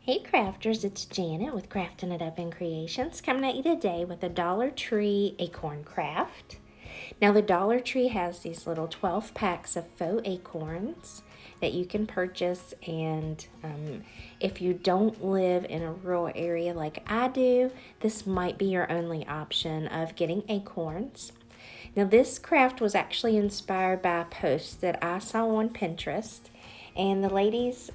Hey crafters, it's Janet with Crafting It Up in Creations, coming at you today with a Dollar Tree acorn craft. Now the Dollar Tree has these little 12 packs of faux acorns that you can purchase, and if you don't live in a rural area like I do, this might be your only option of getting acorns. Now this craft was actually inspired by a post that I saw on Pinterest, and the lady's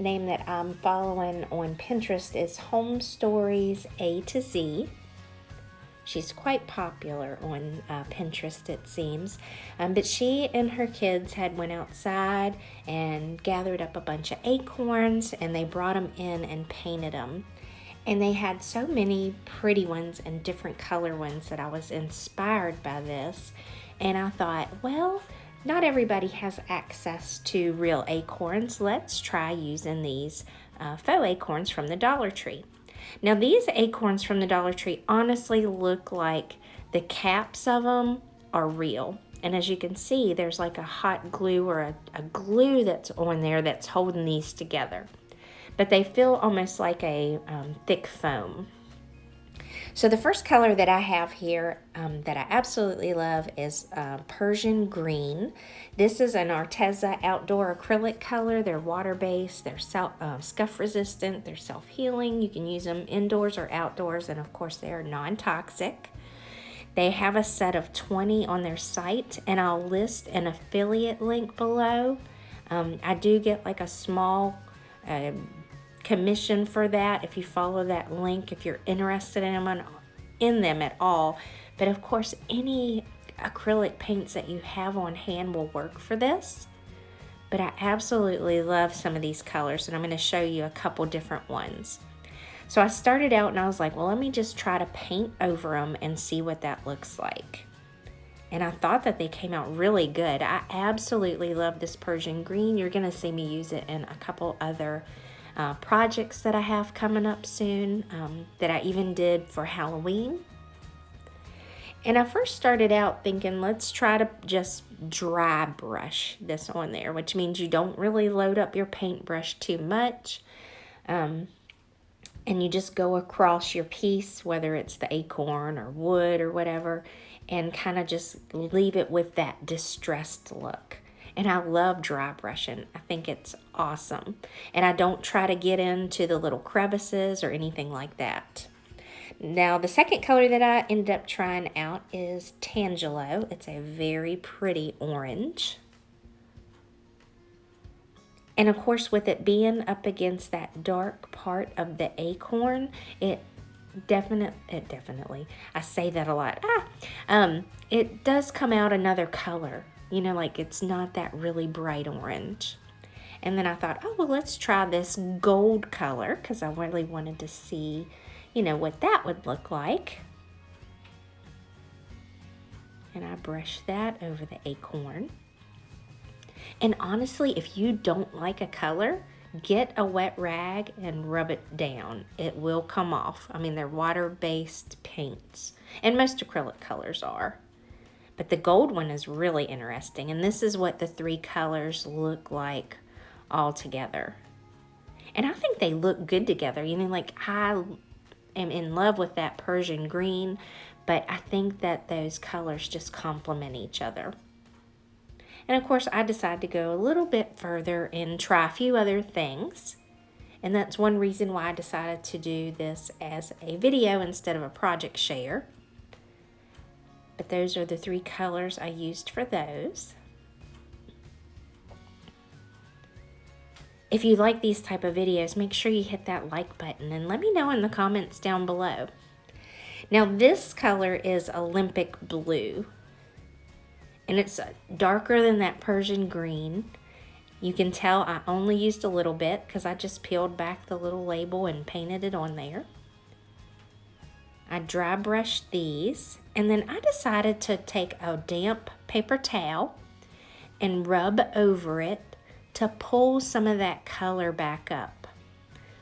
name that I'm following on Pinterest is Home Stories A to Z. She's quite popular on Pinterest, it seems. But she and her kids had went outside and gathered up a bunch of acorns, and they brought them in and painted them. And they had so many pretty ones and different color ones that I was inspired by this. And I thought, well, not everybody has access to real acorns. Let's try using these faux acorns from the Dollar Tree. Now these acorns from the Dollar Tree honestly look like the caps of them are real. And as you can see, there's like a hot glue or a glue that's on there that's holding these together. But they feel almost like a thick foam. So the first color that I have here that I absolutely love is Persian green. This is an Arteza outdoor acrylic color. They're water-based, they're scuff-resistant, they're self-healing. You can use them indoors or outdoors, and of course they're non-toxic. They have a set of 20 on their site, and I'll list an affiliate link below. I do get like a small commission for that if you follow that link, if you're interested in them at all. But of course, any acrylic paints that you have on hand will work for this. But I absolutely love some of these colors, and I'm going to show you a couple different ones. So I started out and I was like, well, let me just try to paint over them and see what that looks like. And I thought that they came out really good. I absolutely love this Persian green. You're going to see me use it in a couple other projects that I have coming up soon, that I even did for Halloween. And I first started out thinking, let's try to just dry brush this on there, which means you don't really load up your paintbrush too much. And you just go across your piece, whether it's the acorn or wood or whatever, and kind of just leave it with that distressed look. And I love dry brushing. I think it's awesome. And I don't try to get into the little crevices or anything like that. Now, the second color that I ended up trying out is Tangelo. It's a very pretty orange. And of course, with it being up against that dark part of the acorn, it definitely, I say that a lot. It does come out another color. You know, like it's not that really bright orange. And then I thought, oh, well, let's try this gold color, because I really wanted to see, you know, what that would look like. And I brushed that over the acorn. And honestly, if you don't like a color, get a wet rag and rub it down. It will come off. I mean, they're water-based paints, and most acrylic colors are. But the gold one is really interesting, and this is what the three colors look like all together. And I think they look good together. You know, like I am in love with that Persian green, but I think that those colors just complement each other. And of course, I decided to go a little bit further and try a few other things. And that's one reason why I decided to do this as a video instead of a project share. But those are the three colors I used for those. If you like these type of videos, make sure you hit that like button and let me know in the comments down below. Now this color is Olympic blue. And it's darker than that Persian green. You can tell I only used a little bit because I just peeled back the little label and painted it on there. I dry brushed these, and then I decided to take a damp paper towel and rub over it to pull some of that color back up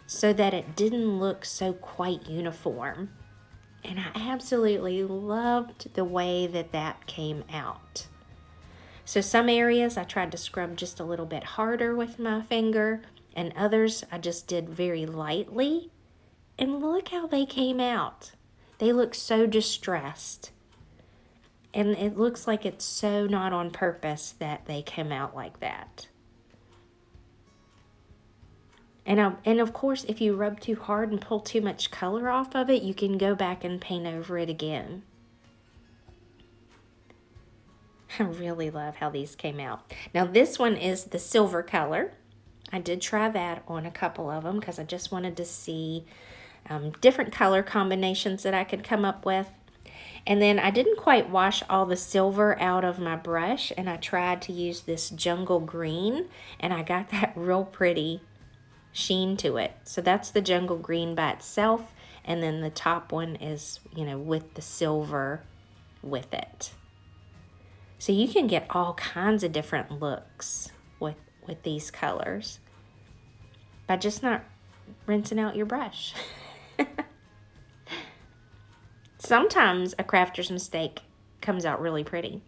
so that it didn't look so quite uniform. And I absolutely loved the way that that came out. So some areas I tried to scrub just a little bit harder with my finger, and others I just did very lightly. And look how they came out. They look so distressed. And it looks like it's so not on purpose that they came out like that. And of course, if you rub too hard and pull too much color off of it, you can go back and paint over it again. I really love how these came out. Now this one is the silver color. I did try that on a couple of them because I just wanted to see different color combinations that I could come up with. And then I didn't quite wash all the silver out of my brush, and I tried to use this jungle green, and I got that real pretty sheen to it. So that's the jungle green by itself, and then the top one is, you know, with the silver with it. So you can get all kinds of different looks with these colors by just not rinsing out your brush. Sometimes a crafter's mistake comes out really pretty.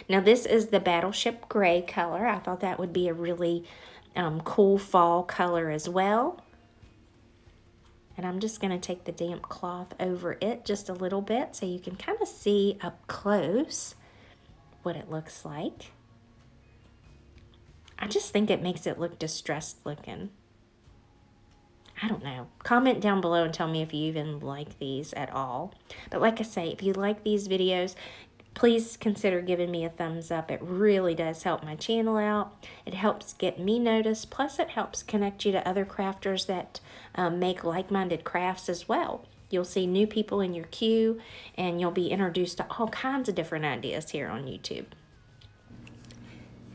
Now this is the Battleship Gray color. I thought that would be a really cool fall color as well. And I'm just going to take the damp cloth over it just a little bit so you can kind of see up close what it looks like. I just think it makes it look distressed looking. I don't know. Comment down below and tell me if you even like these at all. But like I say, if you like these videos, please consider giving me a thumbs up. It really does help my channel out. It helps get me noticed. Plus, it helps connect you to other crafters that make like-minded crafts as well. You'll see new people in your queue, and you'll be introduced to all kinds of different ideas here on YouTube.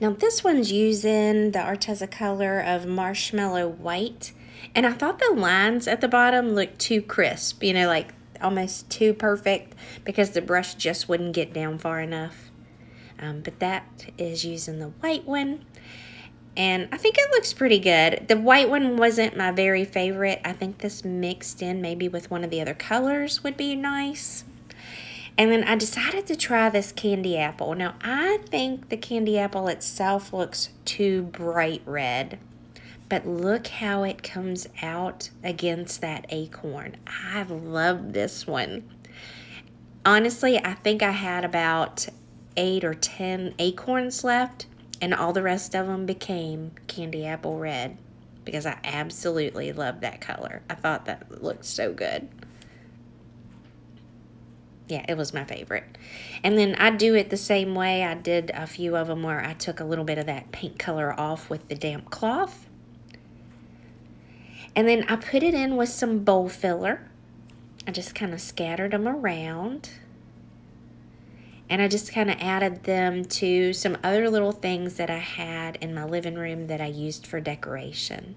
Now, this one's using the Arteza color of Marshmallow White. And I thought the lines at the bottom looked too crisp, you know, like almost too perfect because the brush just wouldn't get down far enough. But that is using the white one. And I think it looks pretty good. The white one wasn't my very favorite. I think this mixed in maybe with one of the other colors would be nice. And then I decided to try this candy apple. Now, I think the candy apple itself looks too bright red. But look how it comes out against that acorn. I love this one. Honestly, I think I had about 8 or 10 acorns left, and all the rest of them became candy apple red because I absolutely love that color. I thought that looked so good. Yeah, it was my favorite. And then I do it the same way. I did a few of them where I took a little bit of that paint color off with the damp cloth. And then I put it in with some bowl filler. I just kind of scattered them around. And I just kind of added them to some other little things that I had in my living room that I used for decoration.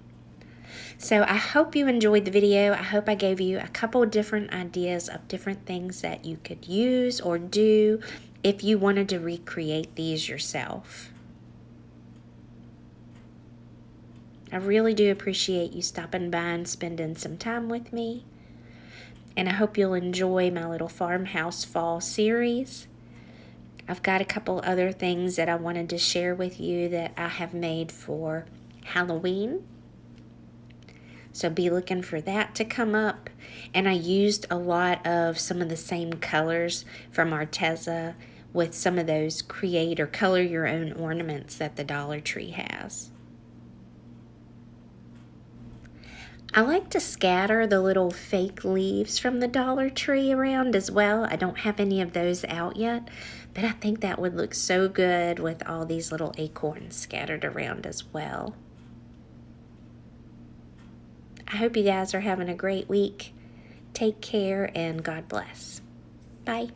So I hope you enjoyed the video. I hope I gave you a couple different ideas of different things that you could use or do if you wanted to recreate these yourself. I really do appreciate you stopping by and spending some time with me. And I hope you'll enjoy my little farmhouse fall series. I've got a couple other things that I wanted to share with you that I have made for Halloween. So be looking for that to come up. And I used a lot of some of the same colors from Arteza with some of those create or color your own ornaments that the Dollar Tree has. I like to scatter the little fake leaves from the Dollar Tree around as well. I don't have any of those out yet, but I think that would look so good with all these little acorns scattered around as well. I hope you guys are having a great week. Take care and God bless. Bye.